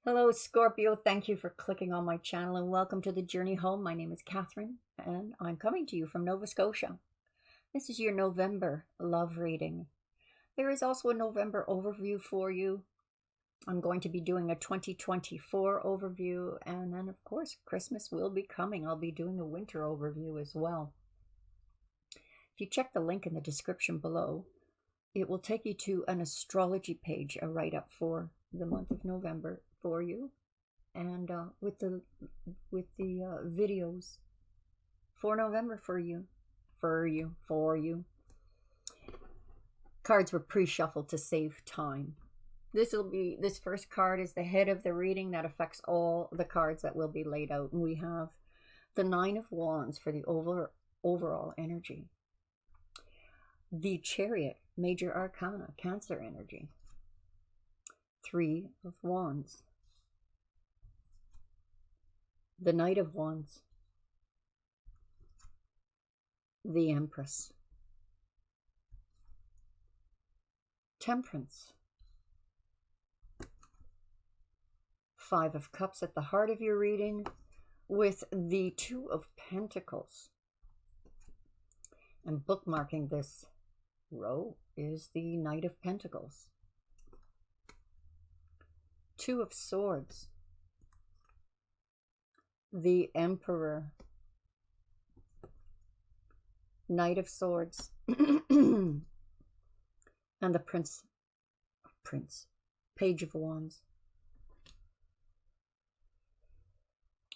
Hello, Scorpio. Thank you for clicking on my channel and welcome to the journey home. My name is Catherine and I'm coming to you from Nova Scotia. This is your November love reading. There is also a November overview for you. I'm going to be doing a 2024 overview, and then, of course, Christmas will be coming. I'll be doing a winter overview as well. If you check the link in the description below, it will take you to an astrology page, a write-up for the month of November for you, and with the videos for November for you. Cards were pre-shuffled to save time. This first card is the head of the reading that affects all the cards that will be laid out, and we have the Nine of Wands for the overall energy. The Chariot, Major Arcana, Cancer energy. Three of Wands. The Knight of Wands. The Empress. Temperance. Five of Cups at the heart of your reading, with the Two of Pentacles. And bookmarking this row is the Knight of Pentacles. Two of Swords. The Emperor. Knight of Swords. And the Prince. Page of Wands.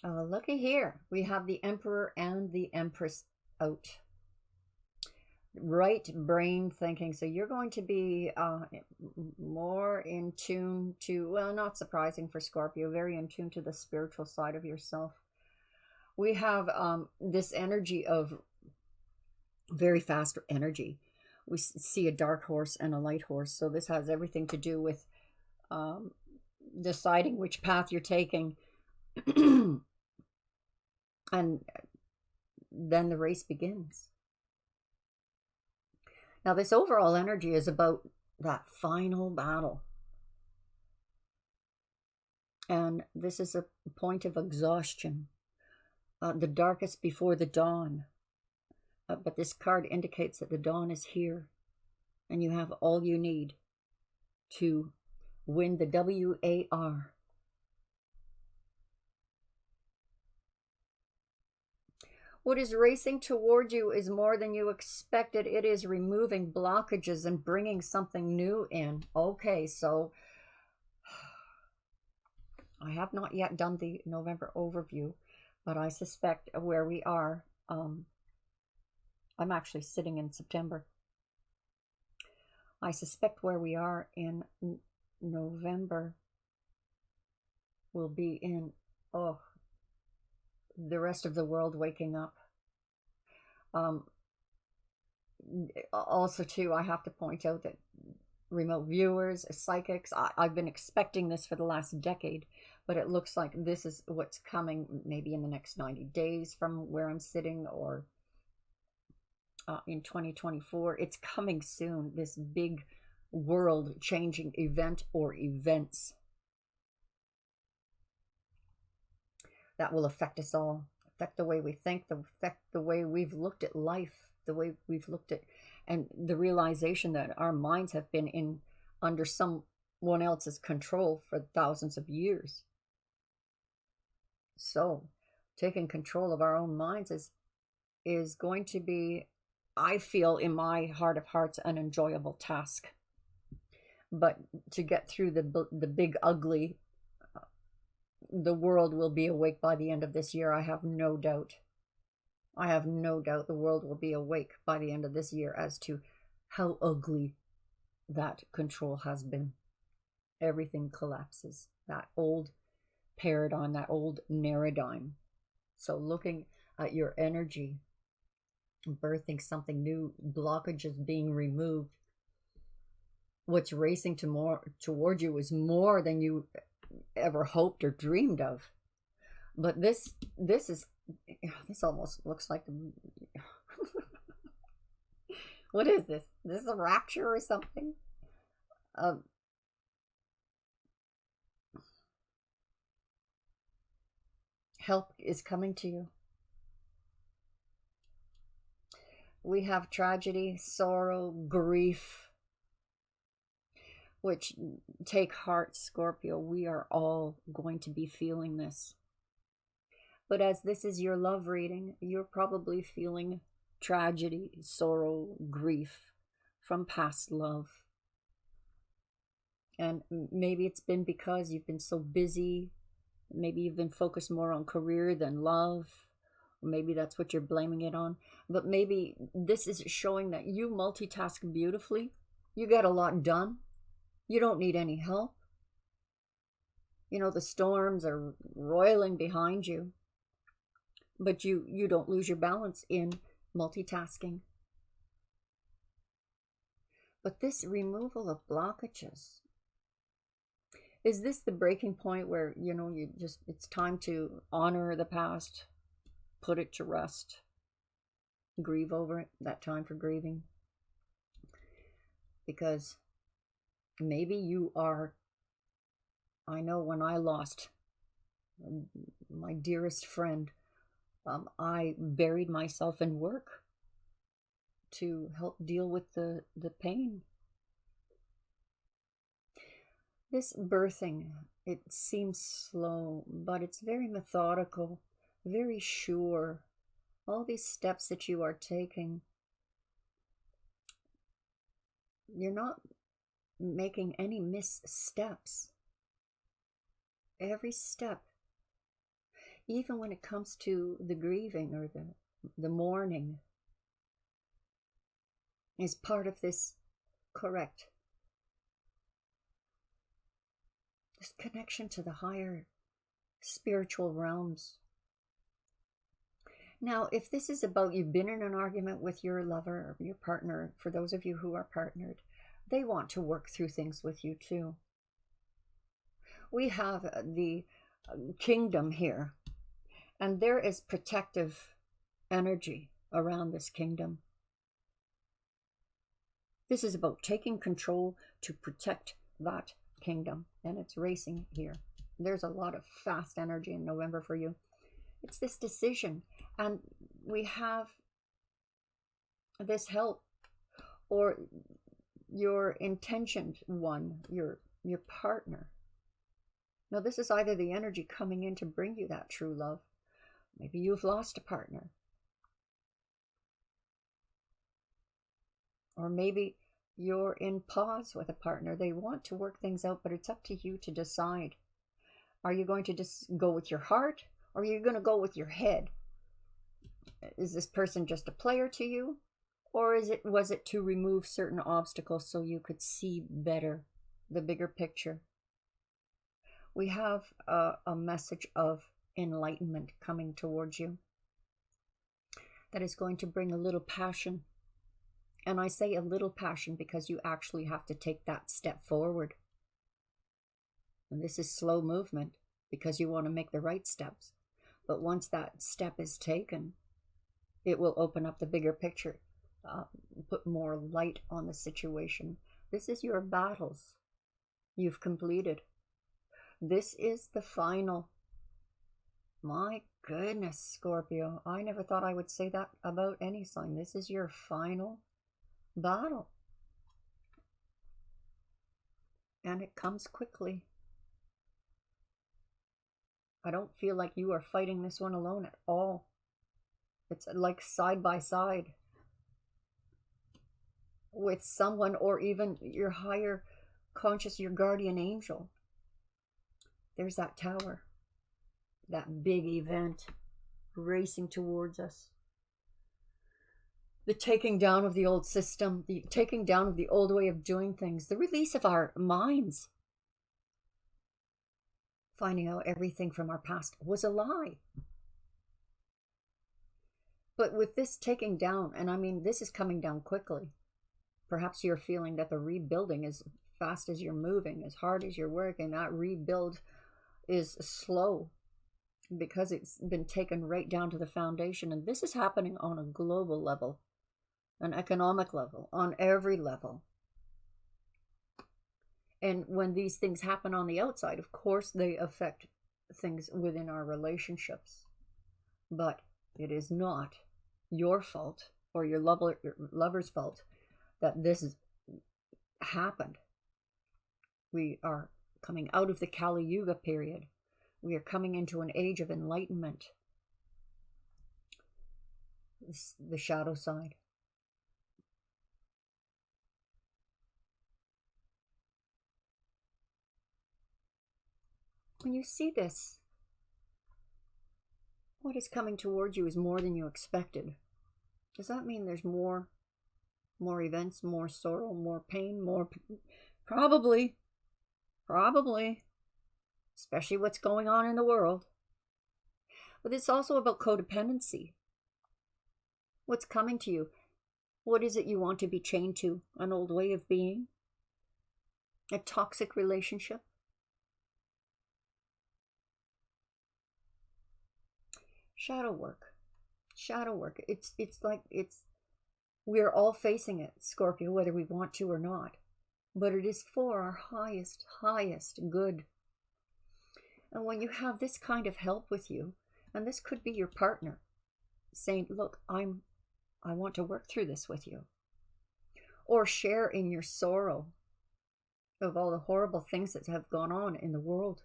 Looky here. We have the Emperor and the Empress out. Right brain thinking. So you're going to be more in tune to, well, not surprising for Scorpio, very in tune to the spiritual side of yourself. We have this energy of very fast energy. We see a dark horse and a light horse. So this has everything to do with deciding which path you're taking. And then the race begins. Now, this overall energy is about that final battle. And this is a point of exhaustion. The darkest before the dawn. But this card indicates that the dawn is here. And you have all you need to win the WAR. What is racing toward you is more than you expected. It is removing blockages and bringing something new in. Okay, so I have not yet done the November overview, but I suspect where we are, I'm actually sitting in September. I suspect where we are in November will be in, the rest of the world waking up. Also, too, I have to point out that remote viewers, psychics, I've been expecting this for the last decade, but it looks like this is what's coming maybe in the next 90 days from where I'm sitting, or in 2024. It's coming soon, this big world-changing event or events that will affect us all, affect the way we think, affect the way we've looked at life, the way we've looked at, and the realization that our minds have been under someone else's control for thousands of years. So taking control of our own minds is going to be, I feel, in my heart of hearts, an enjoyable task. But to get through the big ugly, the world will be awake by the end of this year. I have no doubt. I have no doubt the world will be awake by the end of this year as to how ugly that control has been. Everything collapses. That old paradigm, that old paradigm. So looking at your energy, birthing something new, blockages being removed. What's racing toward you is more than you ever hoped or dreamed of. But this almost looks like what is this? This is a rapture or something? Help is coming to you. We have tragedy, sorrow, grief, which, take heart, Scorpio. We are all going to be feeling this. But as this is your love reading, you're probably feeling tragedy, sorrow, grief from past love. And maybe it's been because you've been so busy. Maybe you've been focused more on career than love. Maybe that's what you're blaming it on. But maybe this is showing that you multitask beautifully. You get a lot done. You don't need any help. You know, the storms are roiling behind you. But you don't lose your balance in multitasking. But this removal of blockages, is this the breaking point where, it's time to honor the past, put it to rest, grieve over it, that time for grieving? Because maybe you are, I know when I lost my dearest friend, I buried myself in work to help deal with the pain. This birthing, it seems slow, but it's very methodical, very sure. All these steps that you are taking, you're not making any missteps. Every step, even when it comes to the grieving or the mourning, is part of this correct. This connection to the higher spiritual realms. Now, if this is about you've been in an argument with your lover or your partner, for those of you who are partnered, they want to work through things with you too. We have the kingdom here, and there is protective energy around this kingdom. This is about taking control to protect that kingdom, and it's racing here. There's a lot of fast energy in November for you. It's this decision, and we have this help, or your intentioned one, your partner. Now, this is either the energy coming in to bring you that true love. Maybe you've lost a partner. Or maybe you're in pause with a partner. They want to work things out, but it's up to you to decide. Are you going to just go with your heart, or are you going to go with your head? Is this person just a player to you? Or was it to remove certain obstacles so you could see better, the bigger picture? We have a message of enlightenment coming towards you that is going to bring a little passion. And I say a little passion because you actually have to take that step forward. And this is slow movement because you want to make the right steps. But once that step is taken, it will open up the bigger picture, put more light on the situation. This is your battles you've completed. This is the final. My goodness, Scorpio. I never thought I would say that about any sign. This is your final battle. And it comes quickly. I don't feel like you are fighting this one alone at all. It's like side by side with someone, or even your higher conscious, your guardian angel. There's that tower, that big event racing towards us. The taking down of the old system, the taking down of the old way of doing things, the release of our minds. Finding out everything from our past was a lie. But with this taking down, and I mean, this is coming down quickly. Perhaps you're feeling that the rebuilding, as fast as you're moving, as hard as you're working, that rebuild is slow because it's been taken right down to the foundation. And this is happening on a global level, an economic level, on every level. And when these things happen on the outside, of course, they affect things within our relationships. But it is not your fault or your lover's fault that this has happened. We are coming out of the Kali Yuga period. We are coming into an age of enlightenment. The shadow side. When you see this, what is coming towards you is more than you expected. Does that mean there's more events, more sorrow, more pain, more? Probably. Especially what's going on in the world. But it's also about codependency. What's coming to you? What is it you want to be chained to? An old way of being? A toxic relationship? Shadow work. We're all facing it, Scorpio, whether we want to or not. But it is for our highest good. And when you have this kind of help with you, and this could be your partner, saying, look, I want to work through this with you. Or share in your sorrow of all the horrible things that have gone on in the world.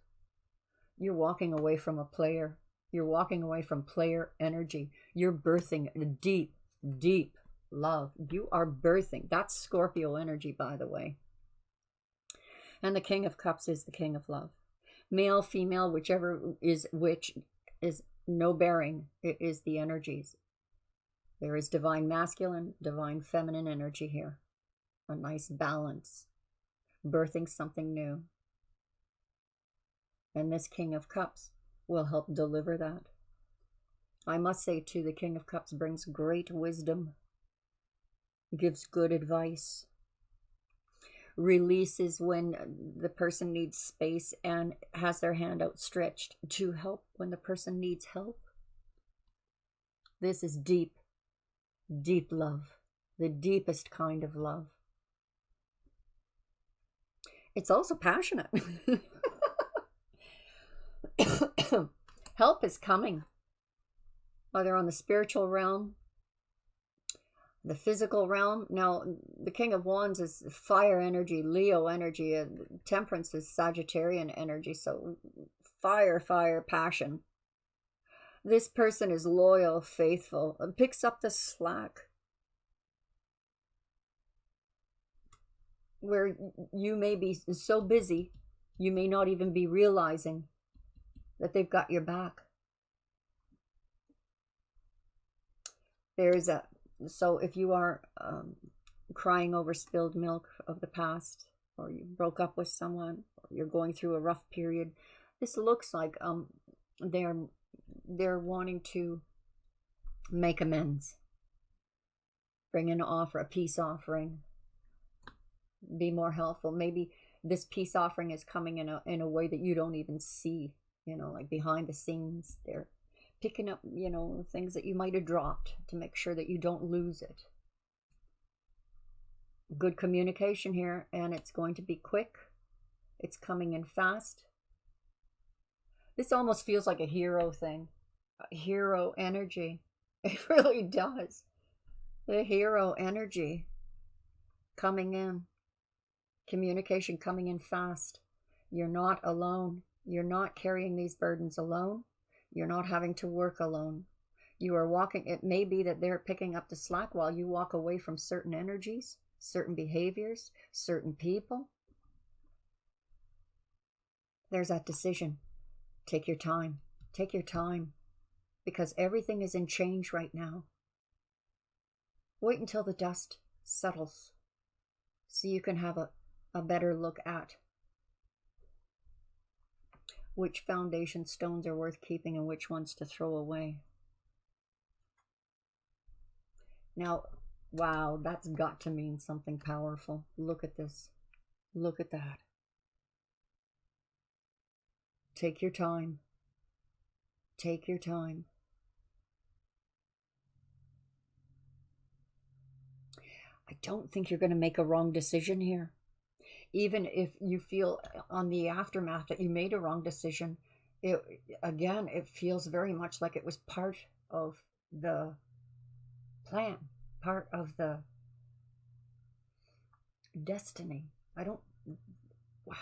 You're walking away from a player. You're walking away from player energy. You're birthing a deep love. You are birthing. That's Scorpio energy, by the way. And the King of Cups is the King of Love. Male, female, whichever is which is no bearing. It is the energies. There is divine masculine, divine feminine energy here. A nice balance. Birthing something new. And this King of Cups will help deliver that. I must say, too, the King of Cups brings great wisdom, gives good advice, releases when the person needs space, and has their hand outstretched to help when the person needs help. This is deep love, the deepest kind of love. It's also passionate. Help is coming, whether on the spiritual realm, the physical realm. Now, the King of Wands is fire energy, Leo energy, and Temperance is Sagittarian energy, so fire, passion. This person is loyal, faithful, and picks up the slack. Where you may be so busy, you may not even be realizing that they've got your back. So if you are crying over spilled milk of the past, or you broke up with someone, or you're going through a rough period, this looks like they're wanting to make amends. Bring an offer, a peace offering. Be more helpful. Maybe this peace offering is coming in a way that you don't even see, like behind the scenes. They're picking up, things that you might have dropped to make sure that you don't lose it. Good communication here, and it's going to be quick. It's coming in fast. This almost feels like a hero thing, a hero energy. It really does. The hero energy coming in. Communication coming in fast. You're not alone. You're not carrying these burdens alone. You're not having to work alone. You are walking. It may be that they're picking up the slack while you walk away from certain energies, certain behaviors, certain people. There's that decision. Take your time. Take your time. Because everything is in change right now. Wait until the dust settles so you can have a better look at which foundation stones are worth keeping and which ones to throw away. Now, wow, that's got to mean something powerful. Look at this. Look at that. Take your time. Take your time. I don't think you're going to make a wrong decision here. Even if you feel on the aftermath that you made a wrong decision, it again, it feels very much like it was part of the plan, part of the destiny. I don't, wow,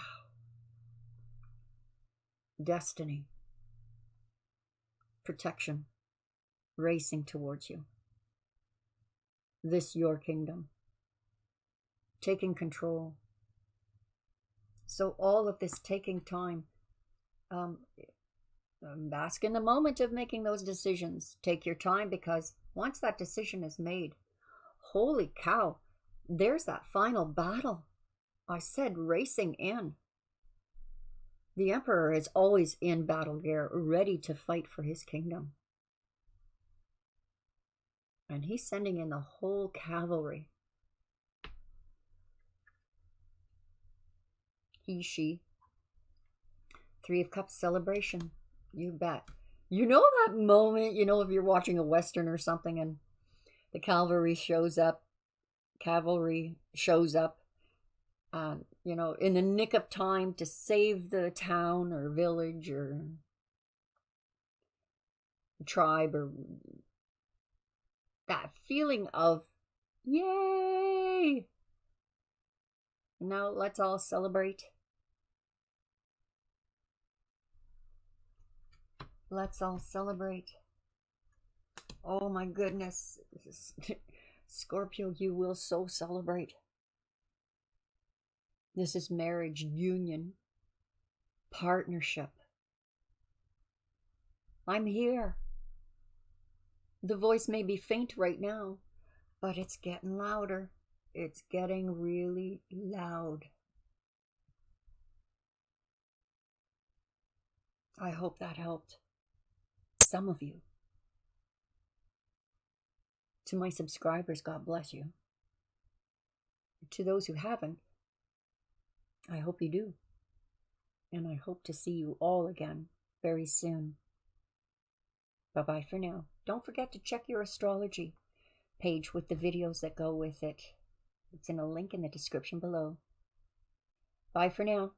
destiny, protection, racing towards you. This your kingdom, taking control. So all of this taking time, um, bask in the moment of making those decisions. Take your time, because once that decision is made, holy cow, there's that final battle. I said racing in. The emperor is always in battle gear, ready to fight for his kingdom. And he's sending in the whole cavalry. He, she. Three of Cups celebration. You bet. You know that moment, if you're watching a Western or something and the cavalry shows up, in the nick of time to save the town or village or tribe, or that feeling of, yay! Now let's all celebrate. Let's all celebrate. Oh my goodness. Scorpio, you will so celebrate. This is marriage, union, partnership. I'm here. The voice may be faint right now, but it's getting louder. It's getting really loud. I hope that helped some of you. To my subscribers, God bless you. To those who haven't, I hope you do. And I hope to see you all again very soon. Bye-bye for now. Don't forget to check your astrology page with the videos that go with it. It's in a link in the description below. Bye for now.